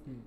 Hmm.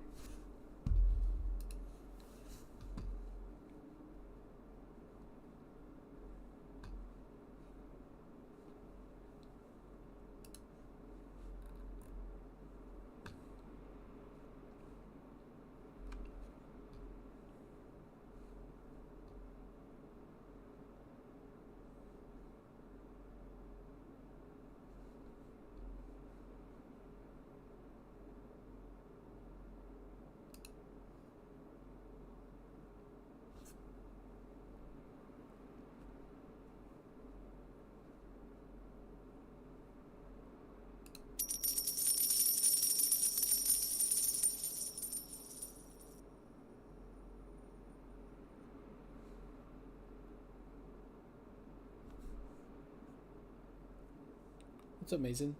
What's up, Mason?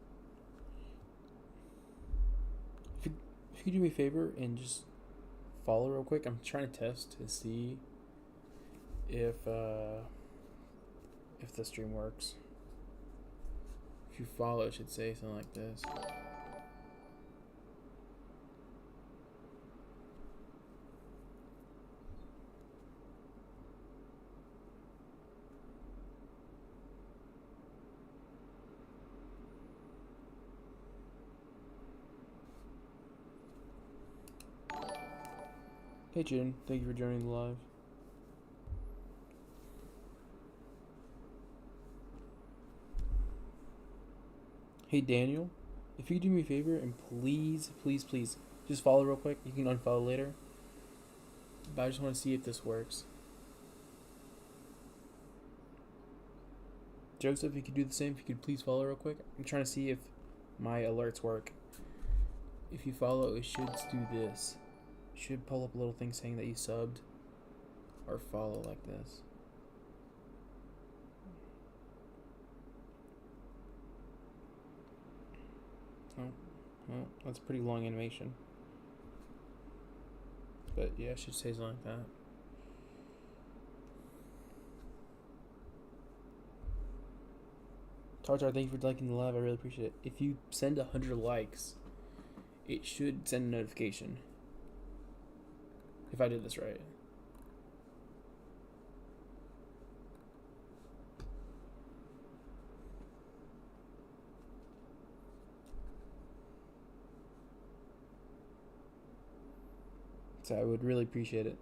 If you could do me a favor and just follow real quick, I'm trying to test to see if the stream works. If you follow, it should say something like this. Hey, Jen. Thank you for joining the live. Hey, Daniel. If you could do me a favor and please, please, please, just follow real quick. You can unfollow later. But I just want to see if this works. Joseph, if you could do the same, if you could please follow real quick. I'm trying to see if my alerts work. If you follow, it should do this. It should pull up a little thing saying that you subbed or follow like this. Oh, well, that's a pretty long animation. But yeah, it should say something like that. Tartar, thank you for liking the live. I really appreciate it. If you send 100 likes, it should send a notification. If I did this right. So I would really appreciate it.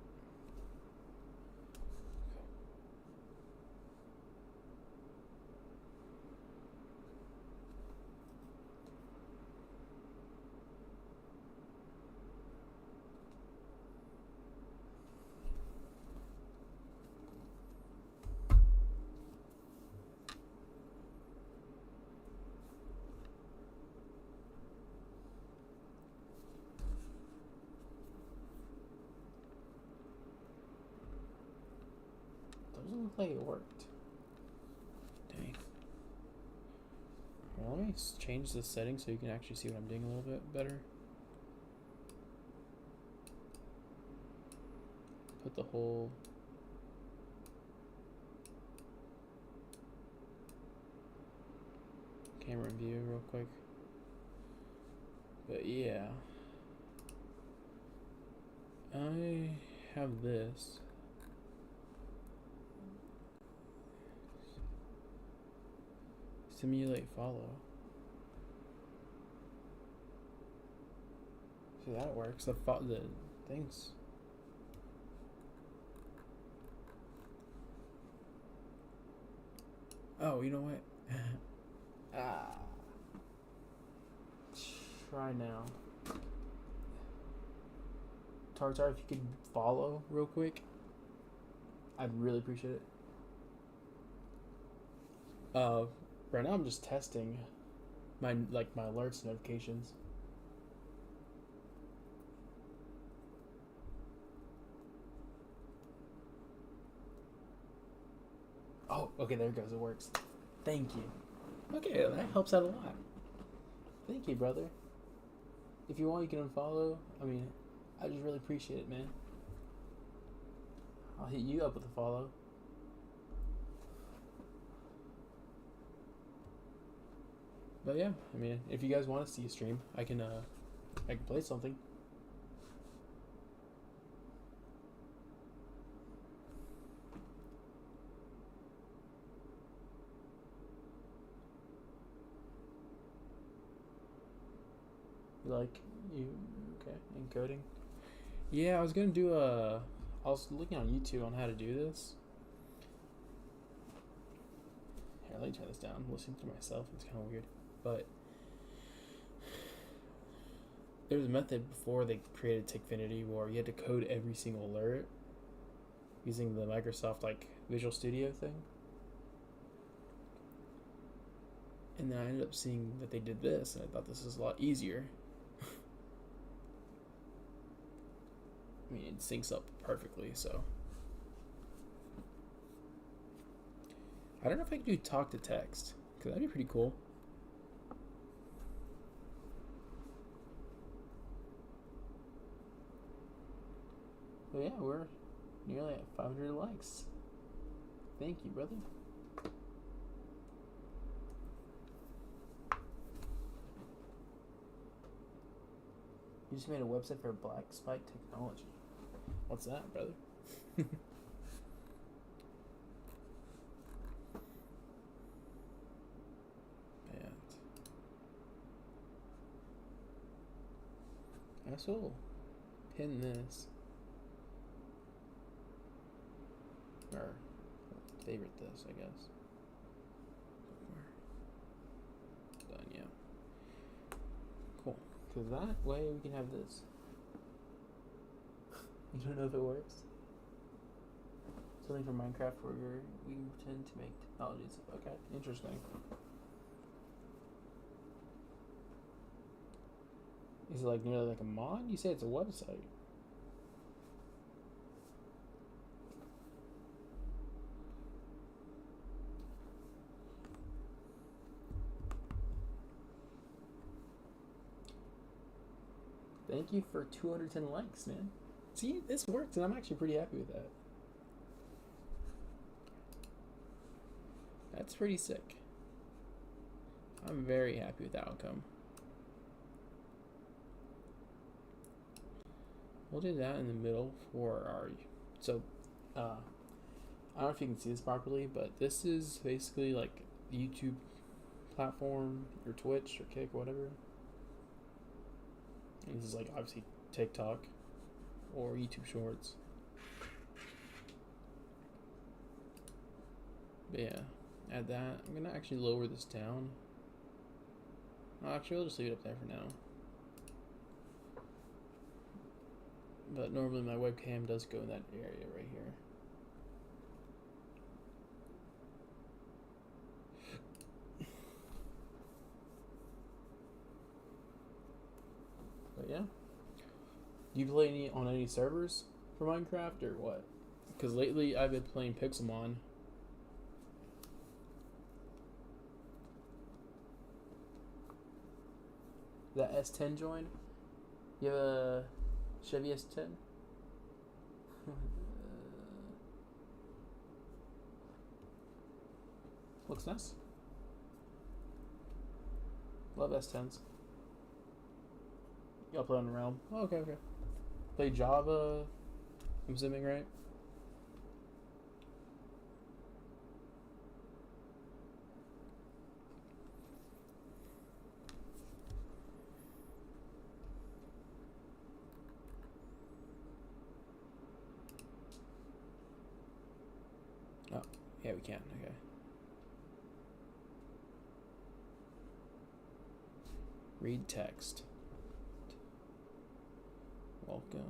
Doesn't look like it worked. Dang. Well, let me change the settings so you can actually see what I'm doing a little bit better. Put the whole camera in view real quick. But yeah, I have this. Simulate follow. See, that works. The things. Oh, you know what? Ah. Try now. Tartar, if you could follow real quick, I'd really appreciate it. Right now I'm just testing my alerts notifications. Oh, okay, there it goes. It works. Thank you. Okay, that helps out a lot. Thank you, brother. If you want, you can unfollow. I mean, I just really appreciate it, man. I'll hit you up with a follow. But yeah, I mean, if you guys want to see a stream, I can play something. You like you okay? Encoding. Yeah, I was gonna do a. I was looking on YouTube on how to do this. Here, let me turn this down. Listening to myself, it's kind of weird, but there was a method before they created Tikfinity where you had to code every single alert using the Microsoft like Visual Studio thing. And then I ended up seeing that they did this, and I thought this was a lot easier. I mean, it syncs up perfectly, so. I don't know if I can do talk to text, because that'd be pretty cool. But yeah, we're nearly at 500 likes. Thank you, brother. You just made a website for Black Spike Technology. What's that, brother? And I will pin this. Or favorite this, I guess. Done, yeah. Cool. Because that way we can have this. You don't know if it works? Something from Minecraft where we pretend to make technologies. Okay, interesting. Is it like nearly like a mod? You say it's a website. Thank you for 210 likes, man. See, this works, and I'm actually pretty happy with that. That's pretty sick. I'm very happy with the outcome. We'll do that in the middle for our... So, I don't know if you can see this properly, but this is basically like the YouTube platform, or Twitch, or Kick, whatever. And this is like obviously TikTok or YouTube Shorts. But yeah, add that. I'm gonna actually lower this down. Actually, I'll just leave it up there for now. But normally my webcam does go in that area right here. But yeah. Do you play on any servers for Minecraft or what? Because lately I've been playing Pixelmon. That S10 joined? You have a Chevy S10? Looks nice. Love S10s. Y'all play on Realm. Oh, okay. Play Java, I'm assuming, right? Oh, yeah, we can. Okay. Read text. Welcome.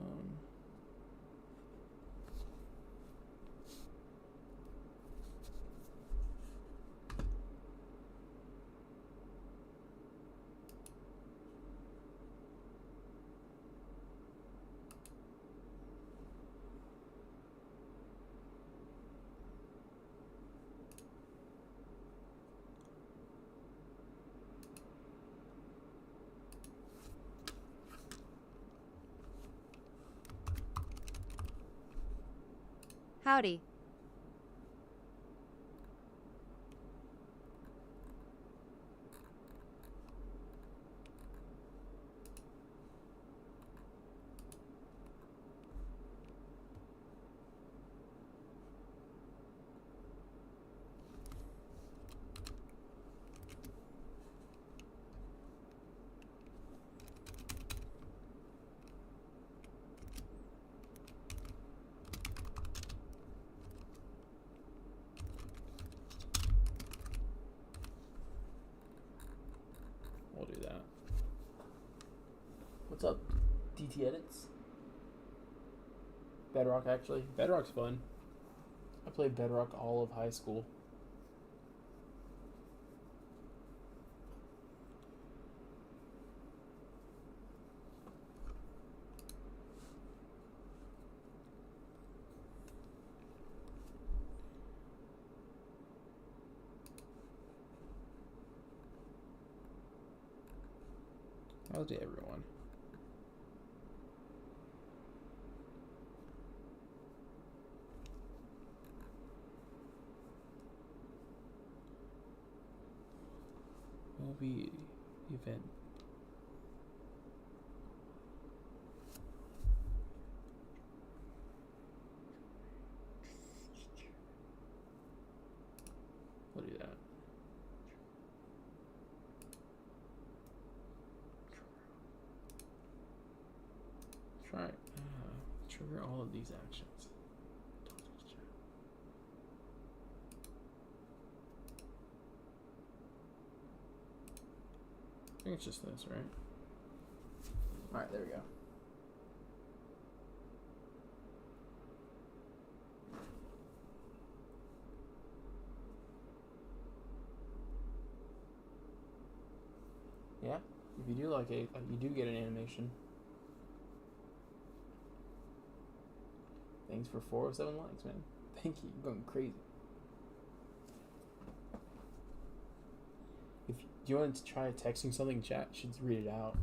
Howdy. What's up, DT Edits? Bedrock, actually. Bedrock's fun. I played Bedrock all of high school. How's everyone? Will be event. We'll do that. Try trigger all of these actions. I think it's just this, right? Alright, there we go. Yeah, if you do like it, you do get an animation. Thanks for 407 likes, man. Thank you. You're going crazy. If you want to try texting something, chat should read it out.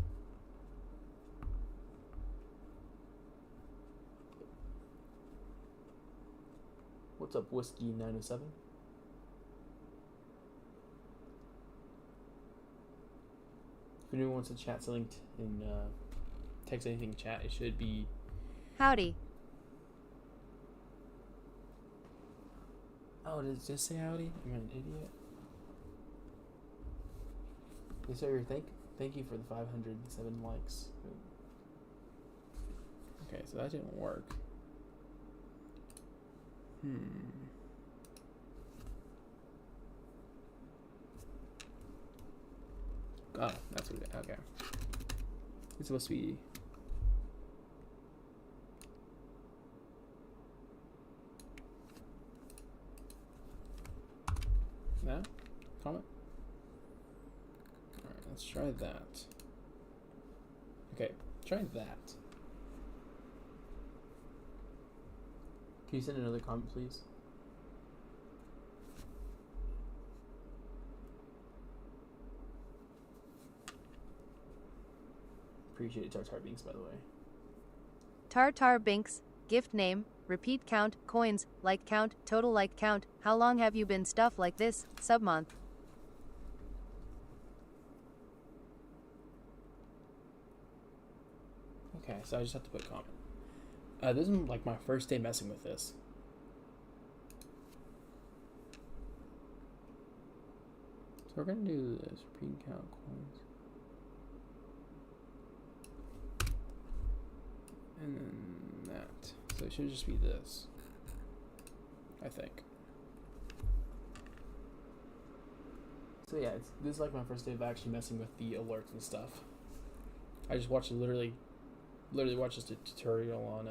What's up, Whiskey 907? If anyone wants to chat something in text anything chat, it should be howdy. Oh, did it just say howdy? Am I an idiot? Yes, sir. Thank you for the 507 likes. Okay, so that didn't work. Oh, that's what it is. Okay. It's supposed to be... that? Comment? Alright, let's try that. Okay, try that. Can you send another comment, please? Appreciate it, Tartar Binks, by the way. Tartar Binks, gift name, repeat count, coins, like count, total like count. How long have you been stuff like this? Sub-month. Okay, so I just have to put comment. This is like my first day messing with this. So we're gonna do this, repeat count, coins. And then that. So it should just be this, I think. So yeah, this is like my first day of actually messing with the alerts and stuff. I just watched literally watched this tutorial on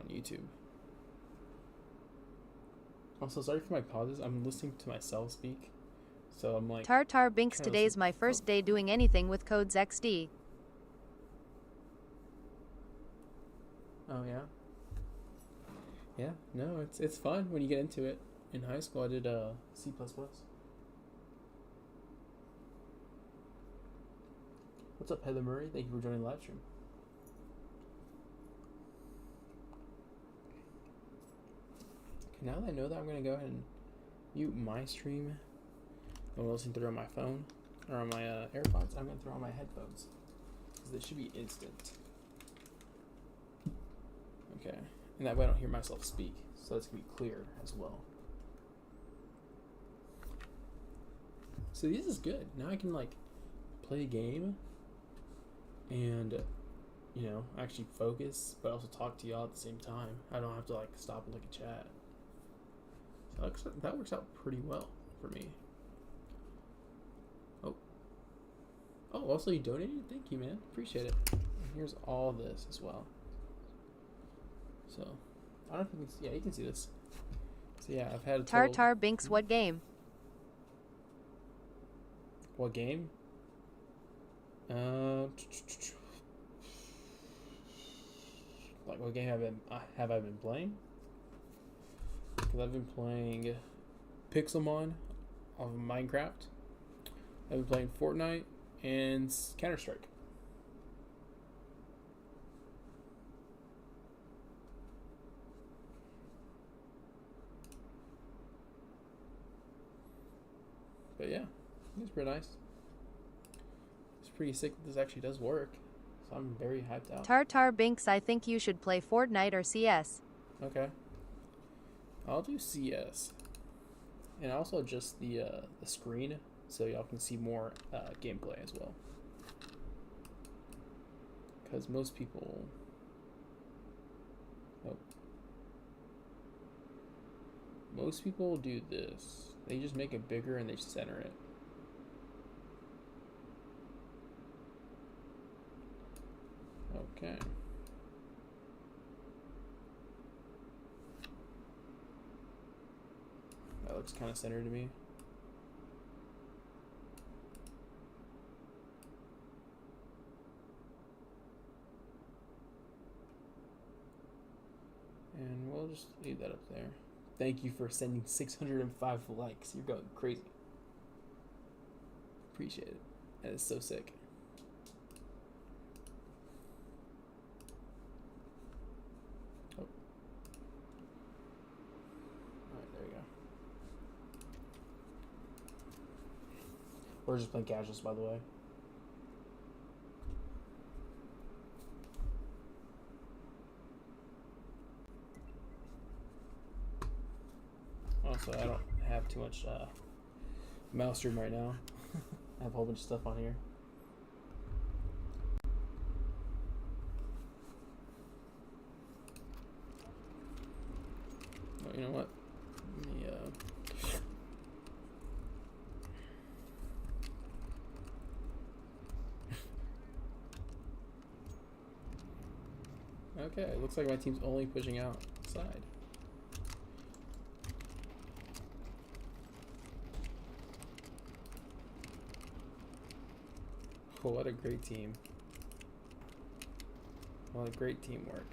YouTube. Also, sorry for my pauses. I'm listening to myself speak, so I'm like. Tartar Binks, today's my first day doing anything with codes XD. Oh yeah. Yeah, no, it's fun when you get into it. In high school, I did C++. What's up, Heather Murray? Thank you for joining the live stream. Okay, now that I know that, I'm gonna go ahead and mute my stream. I'm listening through on my phone or on my AirPods. I'm gonna throw on my headphones because they should be instant. Okay, and that way I don't hear myself speak, so that's gonna be clear as well. So this is good. Now I can like play a game and actually focus, but also talk to y'all at the same time. I don't have to like stop and look at chat. So that works out pretty well for me. Oh, Oh, also you donated? Thank you, man. Appreciate it. And here's all this as well. So, I don't know if you can see. Yeah, you can see this. So yeah, I've had a total... Tartar Binks, what game? What game? Like what game have I been playing? Because I've been playing Pixelmon of Minecraft. I've been playing Fortnite and Counter-Strike. But yeah, it's pretty nice. It's pretty sick that this actually does work. So I'm very hyped out. Tartar Binks, I think you should play Fortnite or CS. Okay. I'll do CS. And also just the screen so y'all can see more gameplay as well. Because most people... Oh. Most people do this. They just make it bigger and they center it. Okay. That looks kind of centered to me. And we'll just leave that up there. Thank you for sending 605 likes. You're going crazy. Appreciate it. That is so sick. Oh. Alright, there we go. We're just playing casuals, by the way. Also, I don't have too much mouse room right now. I have a whole bunch of stuff on here. Oh, you know what? Let me, Okay, it looks like my team's only pushing outside. Oh, what a great team. What a great teamwork.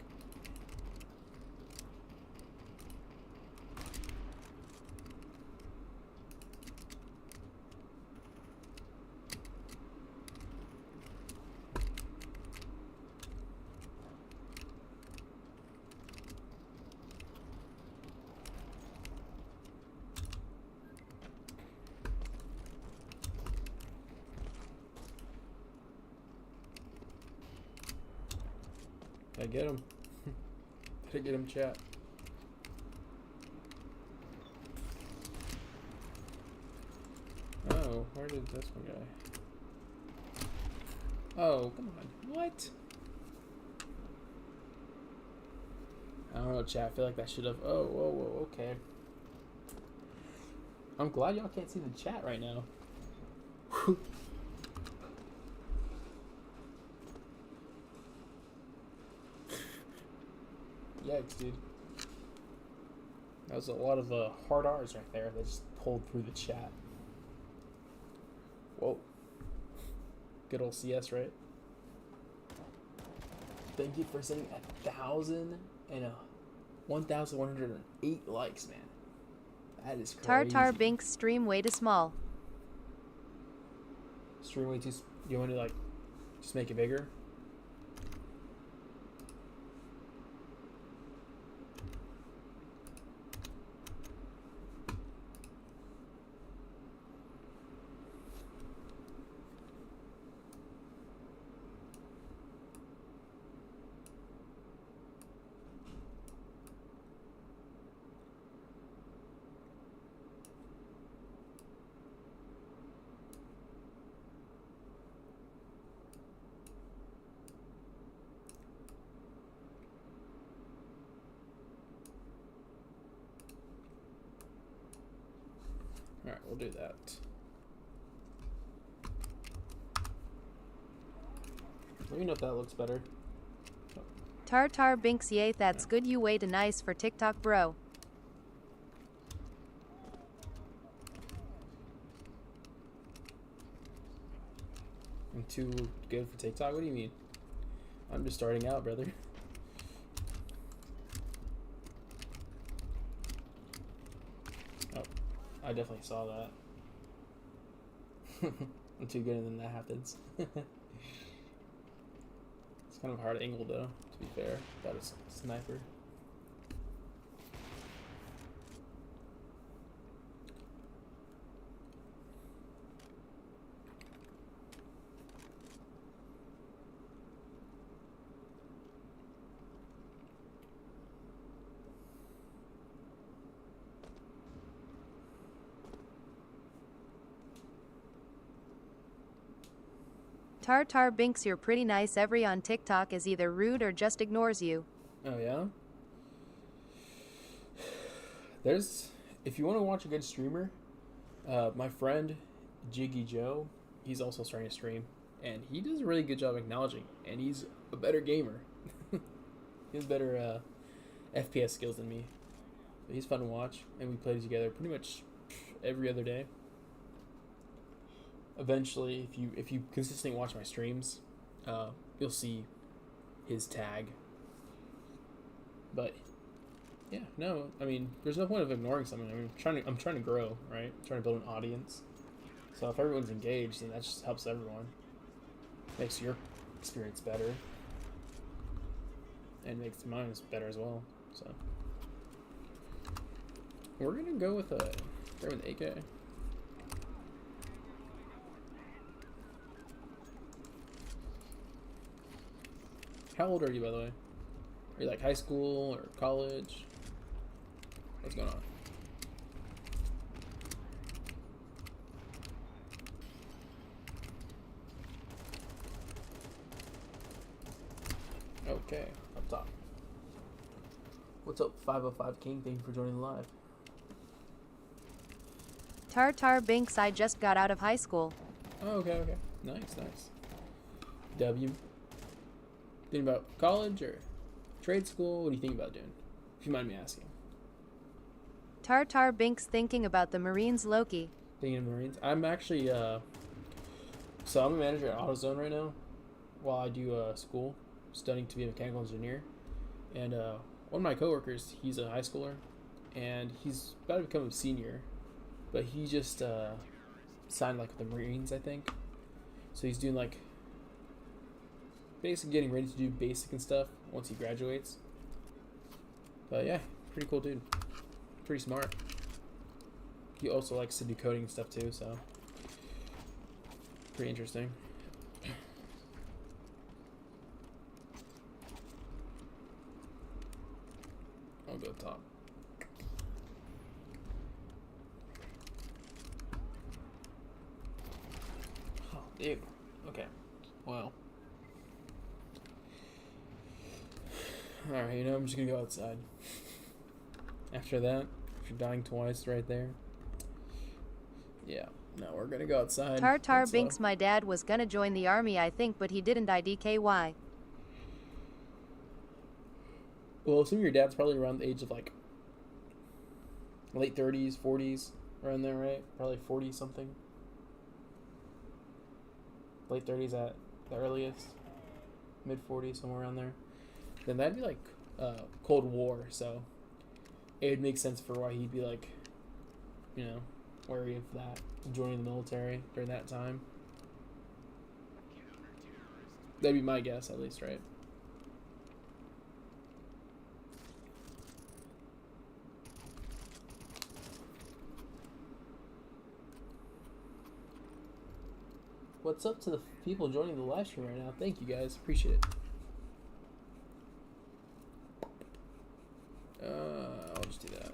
Did I get him? Did I get him, chat? Oh, where did this one go? Oh, come on. What? I don't know, chat. I feel like that should have... Oh, whoa, whoa, okay. I'm glad y'all can't see the chat right now. Yikes, dude. That was a lot of hard R's right there that just pulled through the chat. Whoa. Good old CS, right? Thank you for sending 1,108 likes, man. That is crazy. Tartar Binks, stream way too small. Stream way too... You want to, like, just make it bigger? Alright, we'll do that. Let me know if that looks better. Tartar Binks, yay, that's good. You way to nice for TikTok, bro. I'm too good for TikTok? What do you mean? I'm just starting out, brother. Oh, I definitely saw that. I'm too good and then that happens. It's kind of a hard angle though, to be fair. Got a sniper. Tartar Binks, you're pretty nice. Every on TikTok is either rude or just ignores you. Oh yeah? There's, if you want to watch a good streamer, my friend Jiggy Joe, he's also starting to stream, and he does a really good job acknowledging, and he's a better gamer. He has better FPS skills than me. But he's fun to watch, and we play together pretty much every other day. Eventually, if you consistently watch my streams, you'll see his tag. But yeah, no, I mean, there's no point of ignoring something. I mean, I'm trying to grow, right? I'm trying to build an audience. So if everyone's engaged, then that just helps everyone. Makes your experience better, and makes mine better as well. So we're gonna go with an AK. How old are you, by the way? Are you like high school or college? What's going on? Okay, up top. What's up, 505 King? Thank you for joining the live. Tartar Binks, I just got out of high school. Oh, okay. Nice. W. Thinking about college or trade school? What do you think about doing? If you mind me asking. Tartar Binks, thinking about the Marines, Loki. Thinking of Marines? I'm actually, so I'm a manager at AutoZone right now while I do school, studying to be a mechanical engineer. And one of my coworkers, he's a high schooler, and he's about to become a senior, but he just signed like with the Marines, I think. So he's doing like basically getting ready to do basic and stuff once he graduates. But yeah, pretty cool dude. Pretty smart. He also likes to do coding and stuff too, so pretty interesting. I'll go top. Oh, dude. Okay. Well. Alright, you know, I'm just gonna go outside. After that, if you're dying twice right there. Yeah. No, we're gonna go outside. Tartar Binks, my dad was gonna join the army, I think, but he didn't. IDKY. Well, assume your dad's probably around the age of like late 30s, 40s, around there, right? Probably 40 something. Late 30s at the earliest. Mid 40s, somewhere around there. Then that'd be like Cold War, so it would make sense for why he'd be like, you know, wary of that, joining the military during that time. That'd be my guess, at least, right? What's up to the people joining the live stream right now? Thank you guys, appreciate it. I'll just do that.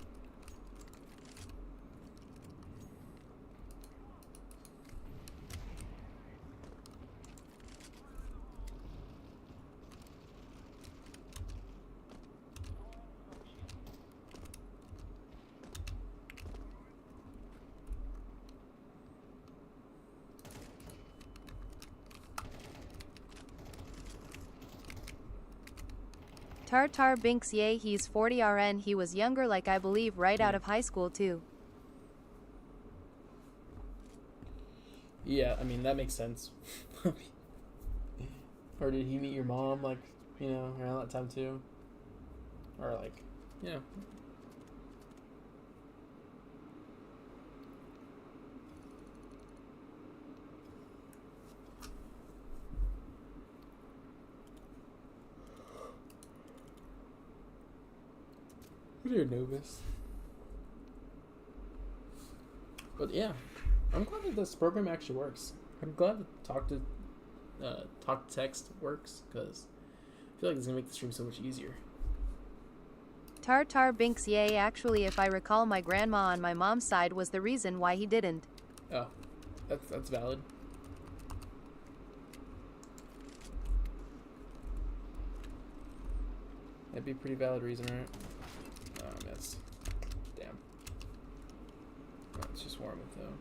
Tartar Binks, yay, he's 40 RN. He was younger, like I believe, right out of high school too. Yeah, I mean, that makes sense. Or did he meet your mom, like, you know, around that time too? Or, like, yeah. You're nervous. But yeah, I'm glad that this program actually works. I'm glad that talk to text works, because I feel like it's gonna make the stream so much easier. Tartar Binks, yay, actually, if I recall, my grandma on my mom's side was the reason why he didn't. Oh, that's valid. That'd be a pretty valid reason, right? Oh, miss. Damn. Oh, let's just warm it though.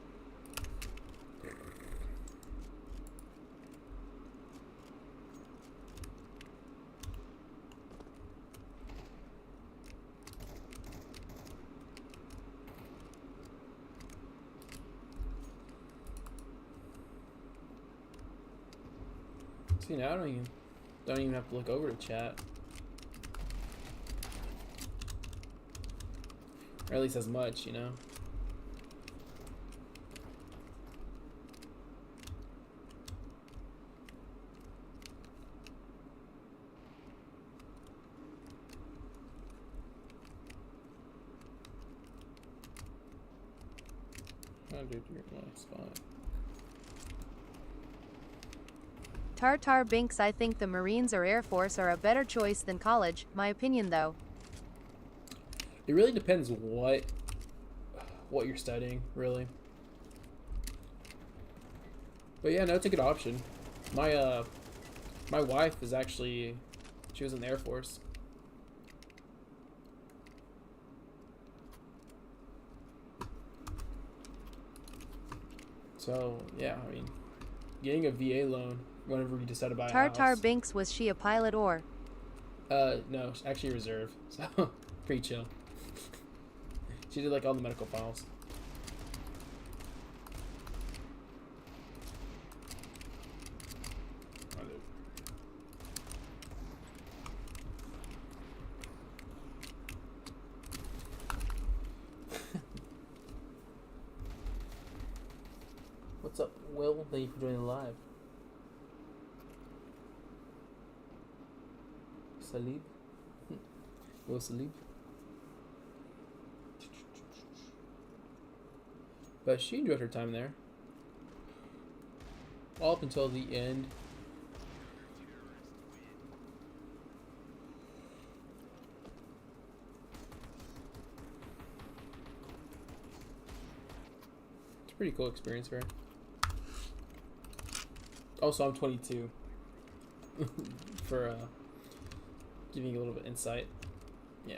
See, now I don't even have to look over to chat. Or at least as much, you know? Oh, dude, you're in my spot. Tartar Binks, I think the Marines or Air Force are a better choice than college, my opinion though. It really depends what you're studying, really. But yeah, no, it's a good option. My wife is actually, she was in the Air Force. So yeah, I mean, getting a VA loan whenever you decide to buy a Tartar house. Binks, was she a pilot or? No, actually reserve. So pretty chill. She did like all the medical files. What's up, Will? Thank you for joining the live. Salib? Will Salib? But she enjoyed her time there. All up until the end. It's a pretty cool experience for her. Also, I'm 22. For giving you a little bit of insight. Yeah.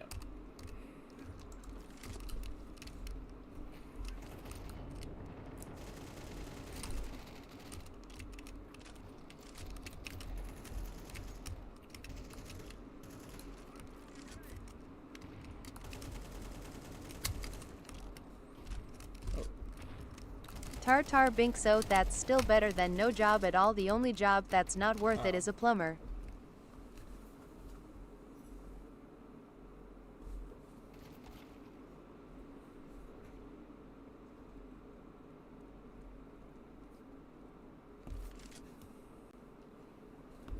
Tartar Binks, so that's still better than no job at all. The only job that's not worth it is a plumber.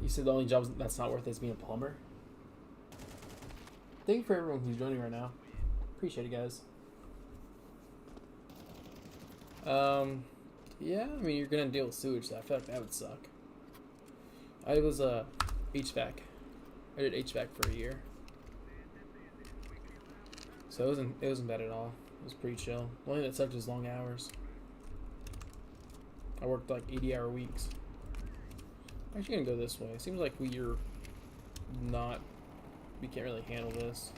You said the only job that's not worth it is being a plumber? Thank you for everyone who's joining right now. Appreciate it, guys. Yeah, I mean, you're gonna deal with sewage, so I feel like that would suck. I was HVAC. I did HVAC for a year, so it wasn't bad at all. It was pretty chill. The only thing that sucked was long hours. I worked like 80-hour weeks. I'm actually gonna go this way. It seems like we can't really handle this.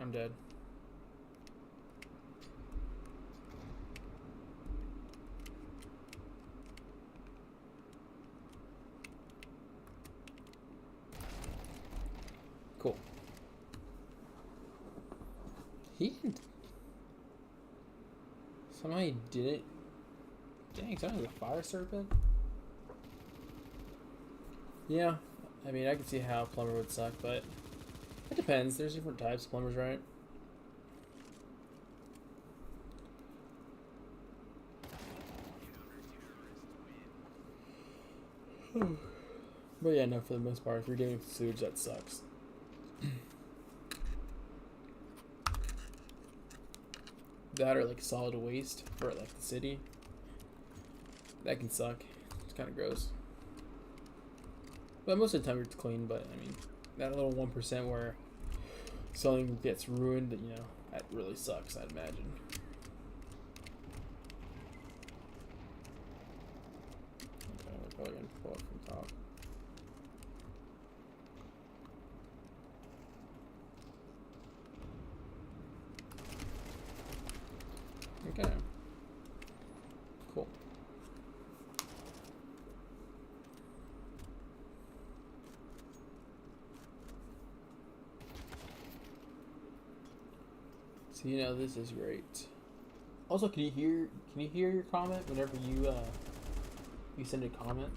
I'm dead. Cool. He didn't. Somehow he did it. Dang, someone has a fire serpent? Yeah. I mean, I can see how plumber would suck, but it depends. There's different types of plumbers, right? But yeah, no, for the most part, if you're dealing with sewage, that sucks. That or like solid waste for like the city. That can suck. It's kind of gross. But most of the time it's clean, but I mean, that little 1% where something gets ruined, you know, that really sucks, I'd imagine. Okay, we're probably gonna pull it from top. Okay. Cool. So you know this is great. Also, can you hear your comment whenever you send a comment?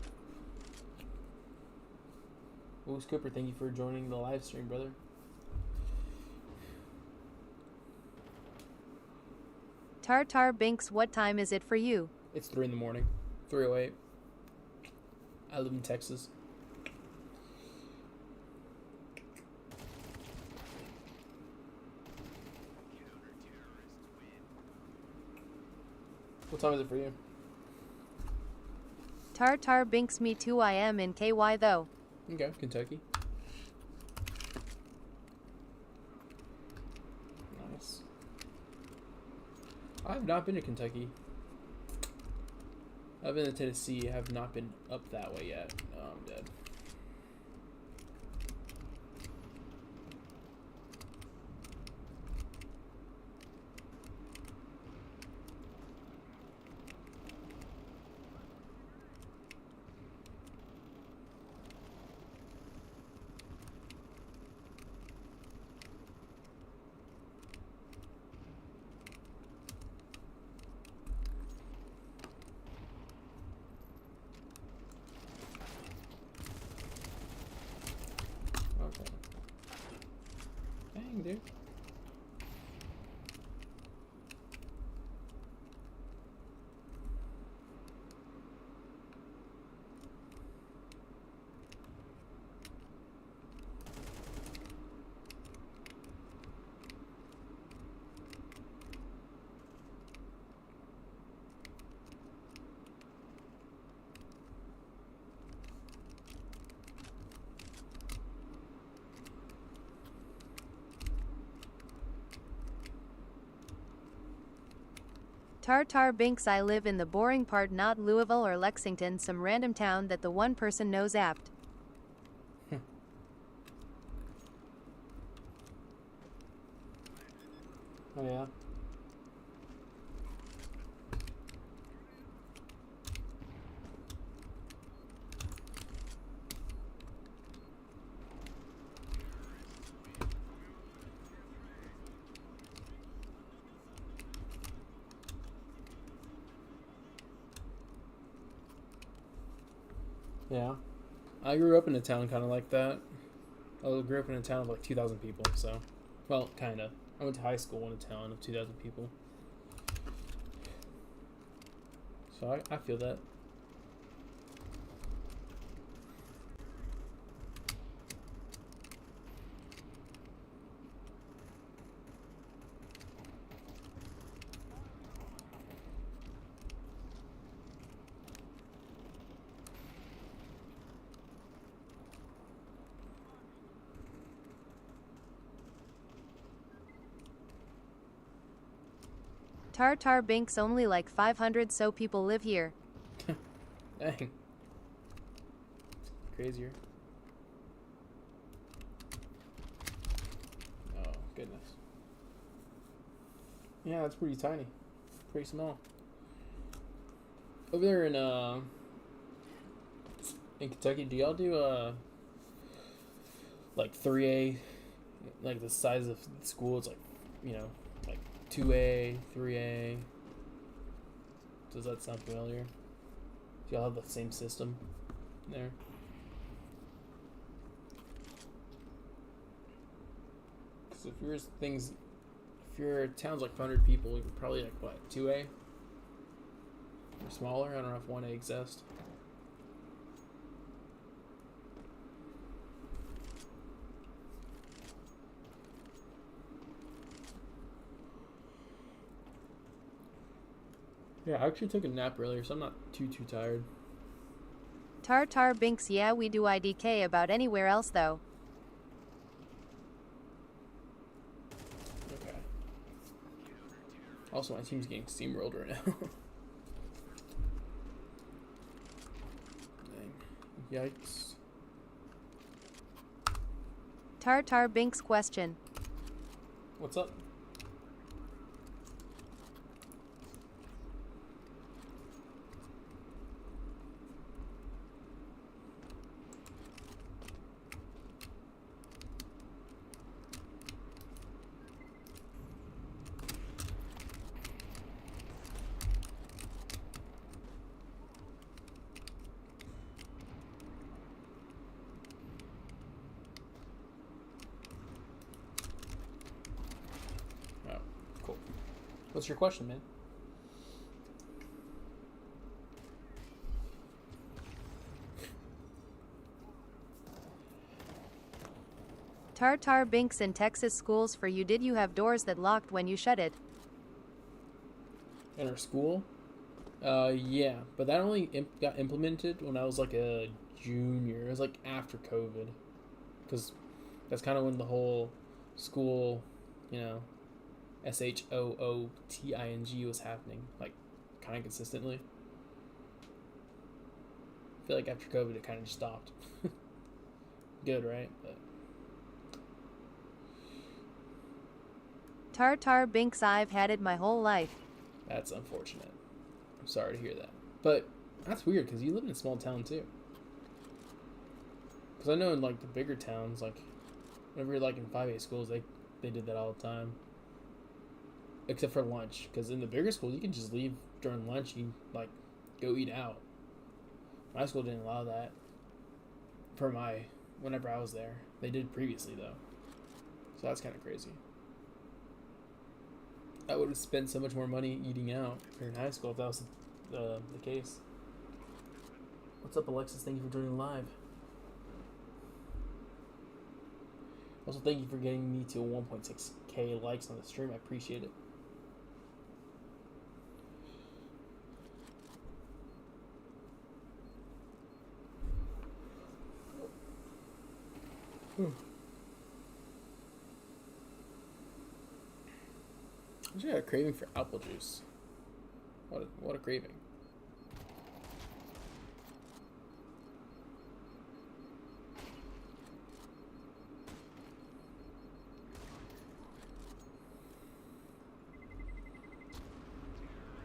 Ooh, Cooper, thank you for joining the live stream, brother. Tartar Binks, what time is it for you? It's 3 in the morning. 3:08. I live in Texas. What time is it for you? Tartar Binks, me too, I am in KY though. Okay, Kentucky. Nice. I have not been to Kentucky. I've been to Tennessee. I have not been up that way yet. Oh, I'm dead. Okay. Dang, dude. Tartar Binks, I live in the boring part, not Louisville or Lexington, some random town that the one person knows apt. Oh, yeah? Yeah. I grew up in a town kind of like that. I grew up in a town of like 2,000 people, so. Well, kind of. I went to high school in a town of 2,000 people. So I feel that. Tartar Binks, only like 500 so people live here. Dang. Crazier. Oh, goodness. Yeah, it's pretty tiny. Pretty small. Over there in Kentucky, do y'all do like 3A, like the size of the school? It's like, you know, like 2A, 3A. Does that sound familiar? Do y'all have the same system there? Because if your town's like 100 people, you're probably like what, 2A or smaller? I don't know if 1A exists. Yeah, I actually took a nap earlier, so I'm not too tired. Tartar Binks, yeah, we do IDK about anywhere else though. Okay. Also, my team's getting steamrolled right now. Dang. Yikes. Tartar Binks question. What's up? Oh, cool. What's your question, man? Tartar Binks in Texas schools for you, did you have doors that locked when you shut it? In our school? Yeah, but that only got implemented when I was like a junior. It was like after COVID, because that's kind of when the whole school, you know, SHOOTING was happening, like kind of consistently. I feel like after COVID, it kind of just stopped. Good, right? But Tartar Binks, I've had it my whole life. that's unfortunate. I'm sorry to hear that. But that's weird because you live in a small town too. Because I know in like the bigger towns, like whenever you're like in 5A schools, they did that all the time. Except for lunch, because in the bigger schools you can just leave during lunch and like go eat out. My school didn't allow that. For my whenever I was there, they did previously though, so that's kind of crazy. I would have spent so much more money eating out here in high school if that was the case. What's up, Alexis? Thank you for joining live. Also, thank you for getting me to 1.6k likes on the stream. I appreciate it. I just got a craving for apple juice. What a craving.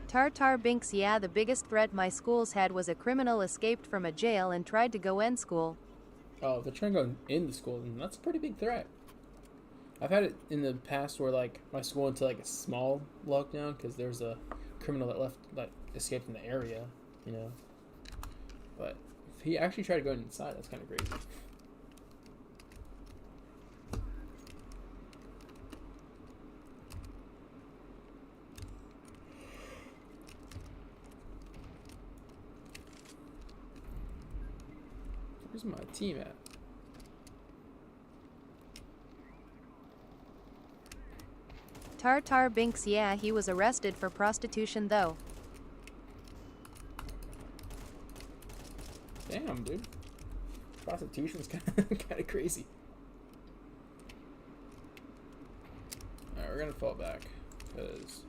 Tartar Binks, yeah, the biggest threat my schools had was a criminal escaped from a jail and tried to go end school. Oh, if they're trying to go into school, then that's a pretty big threat. I've had it in the past where like my school went to like a small lockdown because there was a criminal that escaped from the area, you know. But if he actually tried to go inside, that's kind of crazy. Where's my team at? Tartar Binks, yeah, he was arrested for prostitution though. Damn, dude. Prostitution's kind of crazy. Alright, we're gonna fall back because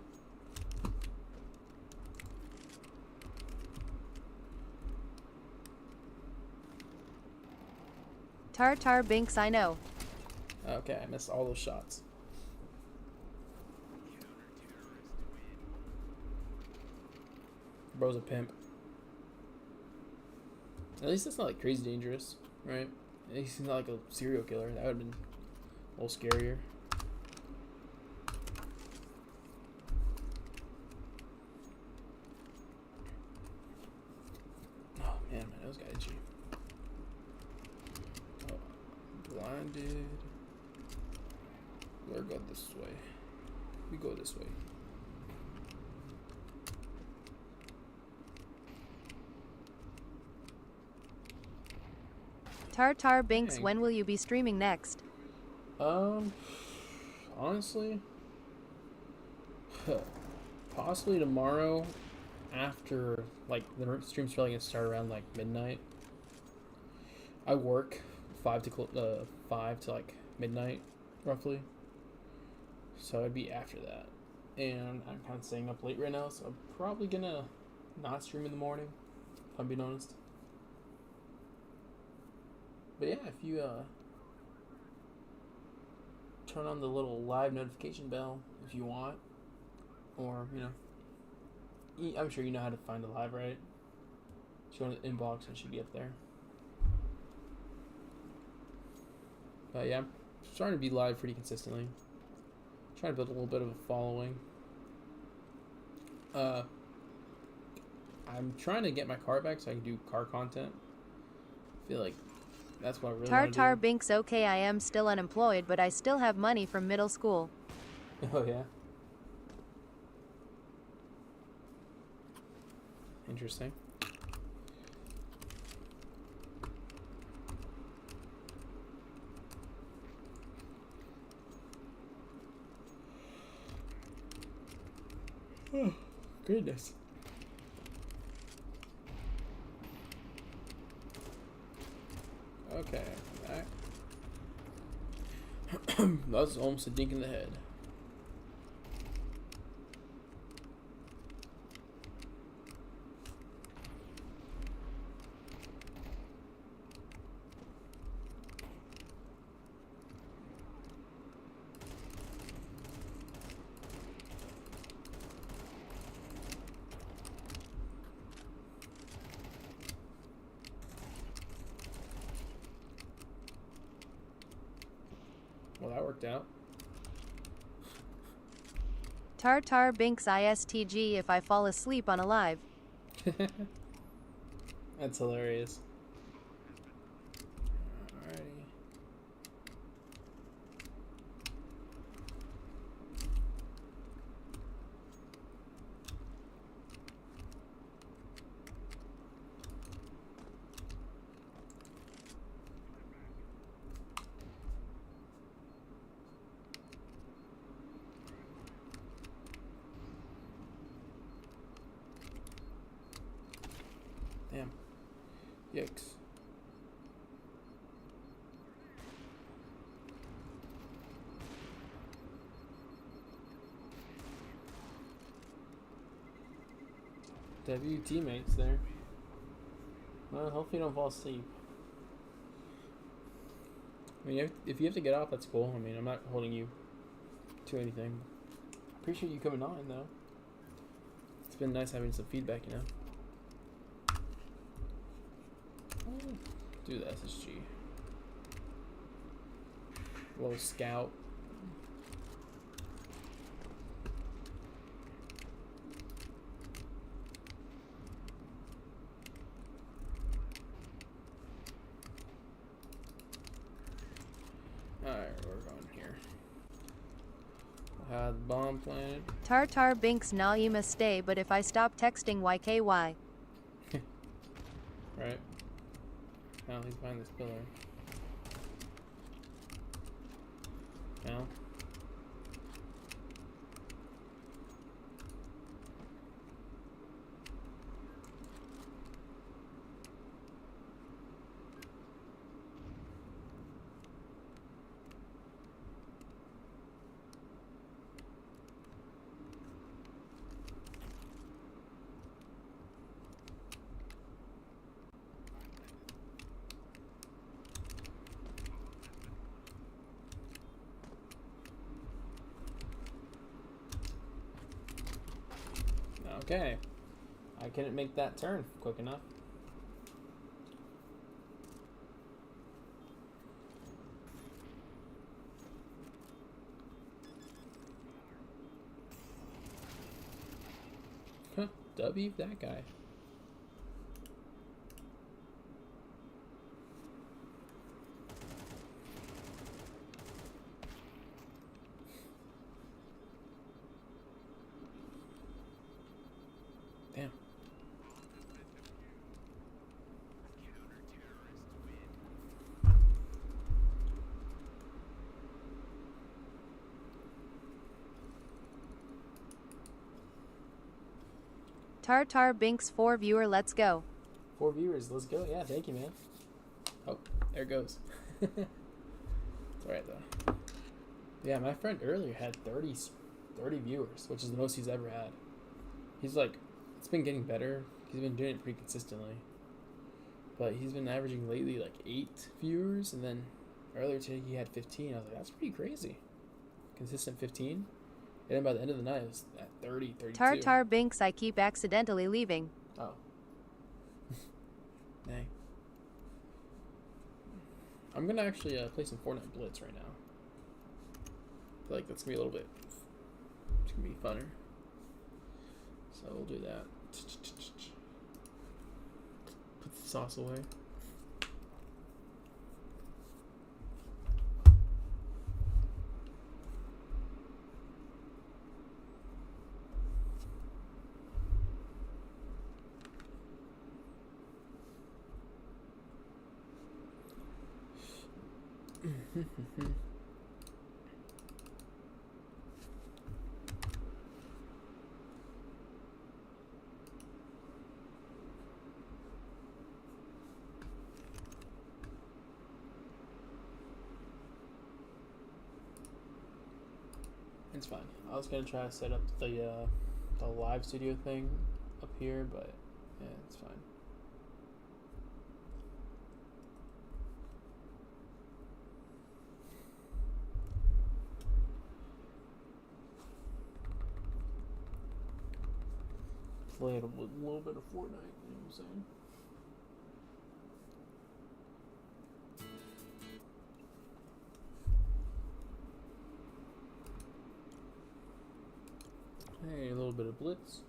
Tartar Binks, I know. okay, I missed all those shots. bro's a pimp. At least it's not like crazy dangerous, right? At least he's not like a serial killer. That would have been a little scarier. Oh man, my nose got itchy. Oh, blinded. We'll go this way. We go this way. Tartar Binks, Dang. when will you be streaming next? Honestly, possibly tomorrow after, like, the stream's probably gonna start around like midnight. I work 5 to like midnight roughly, so it'd be after that. And I'm kind of staying up late right now, so I'm probably gonna not stream in the morning, if I'm being honest. But yeah, if you turn on the little live notification bell if you want, or I'm sure you know how to find a live, right? Just go to the inbox and it should be up there. But yeah, I'm starting to be live pretty consistently. Trying to build a little bit of a following. I'm trying to get my car back so I can do car content. I feel like that's what I really want to Tartar do. Binks, okay, I am still unemployed, but I still have money from middle school. Oh yeah. Interesting. Oh, goodness. Okay, back. That was almost a dink in the head. Well, that worked out. Tartar Binks ISTG if I fall asleep on a live. That's hilarious. Alrighty. Damn. Yikes. W teammates there. Well, hopefully you don't fall asleep. I mean, if you have to get off, that's cool. I mean, I'm not holding you to anything. Appreciate you coming on, though. It's been nice having some feedback, you know. Do the SSG. Little scout. Alright, we're going here. The bomb planted. Tartar Binks, nah, you must stay, but if I stop texting YKY. Right. Now he's behind this pillar. Now. Okay. I couldn't make that turn quick enough. Huh, W that guy. Damn. Tartar Binks 4 viewer, let's go. 4 viewers, let's go. Yeah, thank you, man. Oh, there it goes. It's alright though. Yeah, my friend earlier had 30 viewers, which is the most he's ever had. He's like, it's been getting better. He's been doing it pretty consistently. But he's been averaging lately like 8 viewers, and then earlier today he had 15. I was like, that's pretty crazy. Consistent 15. And then by the end of the night, it was at 30, 32. Tartar Binks, I keep accidentally leaving. Oh. Dang. I'm gonna actually play some Fortnite Blitz right now. I feel like that's gonna be a little bit. It's gonna be funner. So we'll do that. Put the sauce away. It's fine. I was gonna try to set up the live studio thing up here, but yeah, it's fine. Play a little bit of Fortnite, you know what I'm saying? Hey, a little bit of Blitz.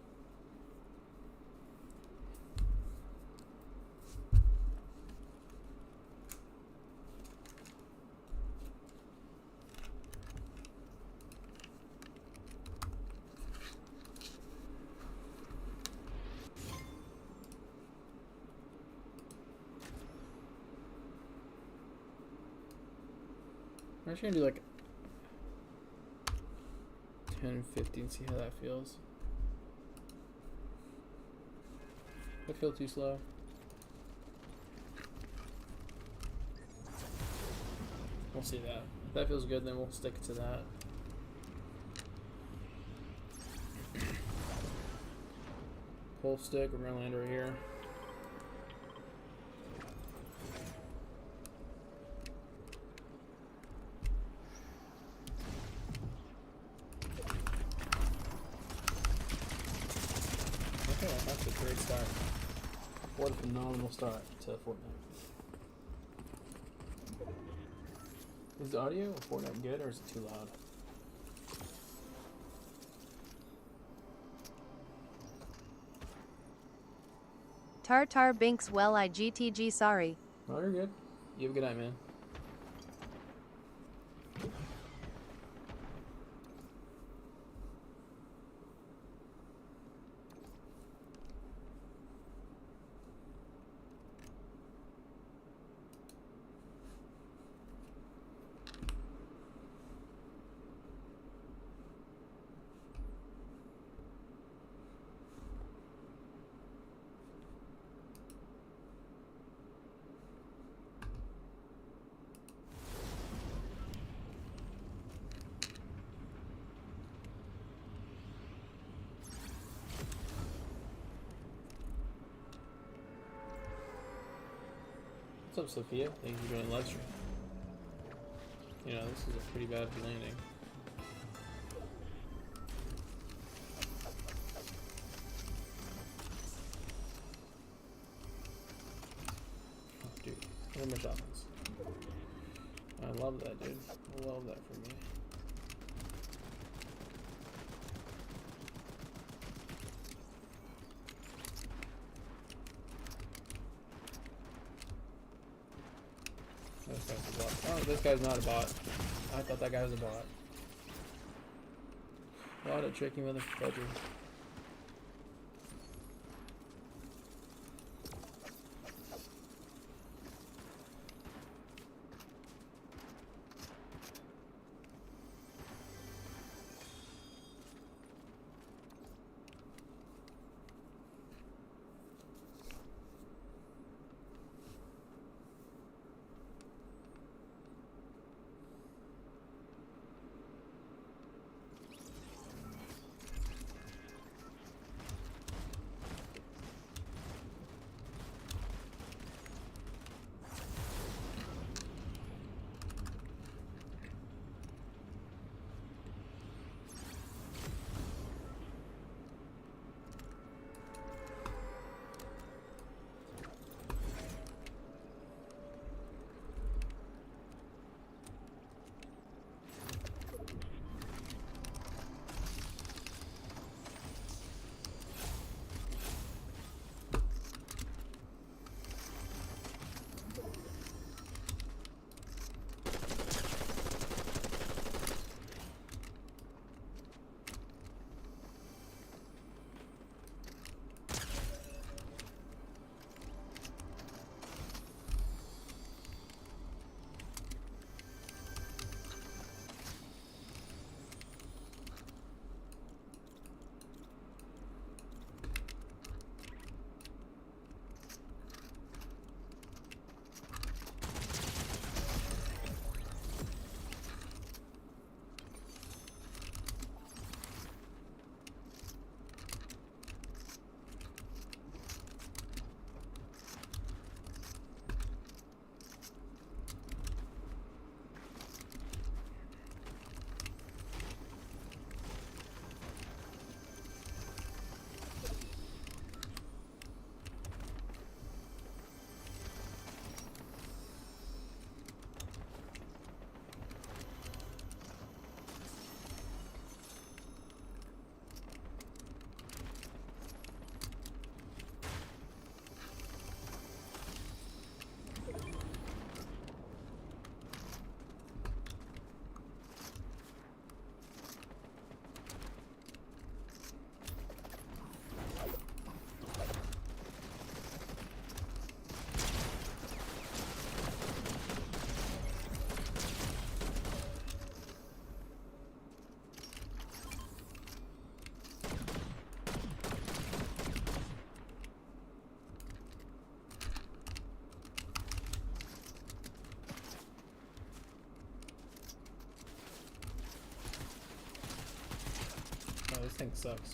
I'm actually gonna do like 10, 50 and see how that feels. I feel too slow. We'll see that. If that feels good, then we'll stick to that. Pull stick, we're gonna land right here. Okay, that's a great start. What a phenomenal start to Fortnite. Is the audio of Fortnite good or is it too loud? Tartar Binks, well, I GTG, sorry. Oh, you're good. You have a good night, man. What's up, Sophia? Thank you for joining the live stream. You know, this is a pretty bad landing. No more shotguns. I love that, dude. I love that for me. This guy's a bot. Oh, this guy's not a bot. I thought that guy was a bot. A lot of tricky motherfuckers. Oh, this thing sucks.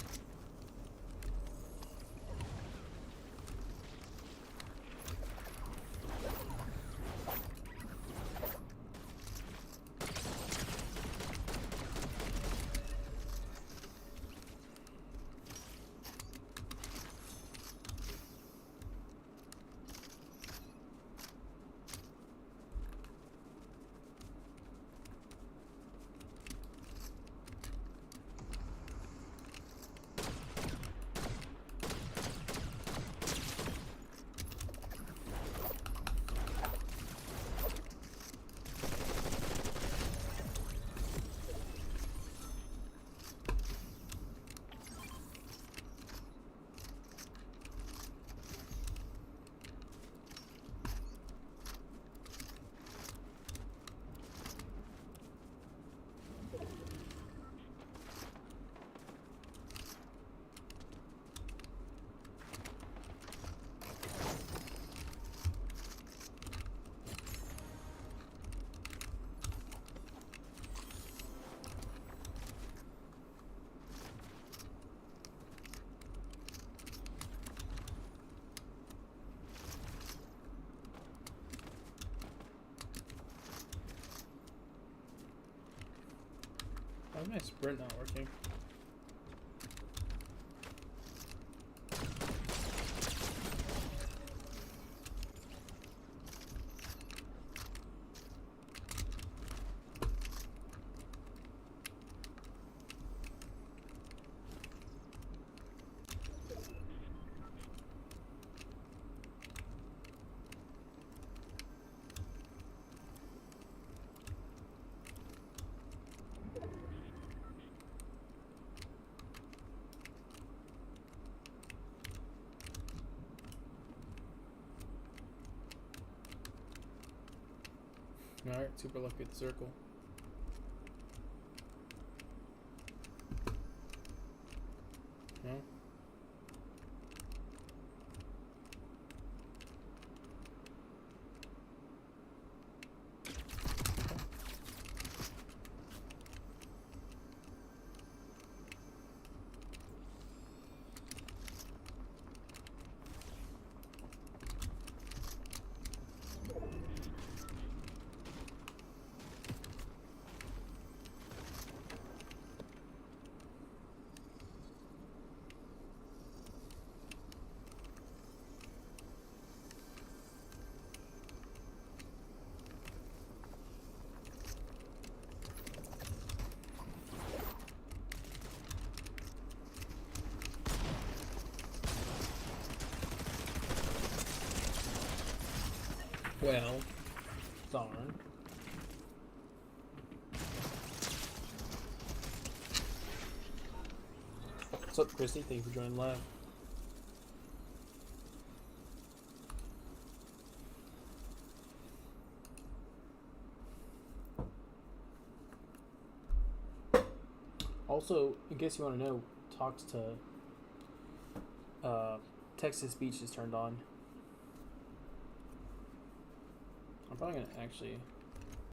Why is my sprint not working? Alright, super lucky at the circle. No? Well, darn. What's up, Christy? Thank you for joining live. Also, in case you want to know, talks to text-to-speech is turned on. I'm probably gonna actually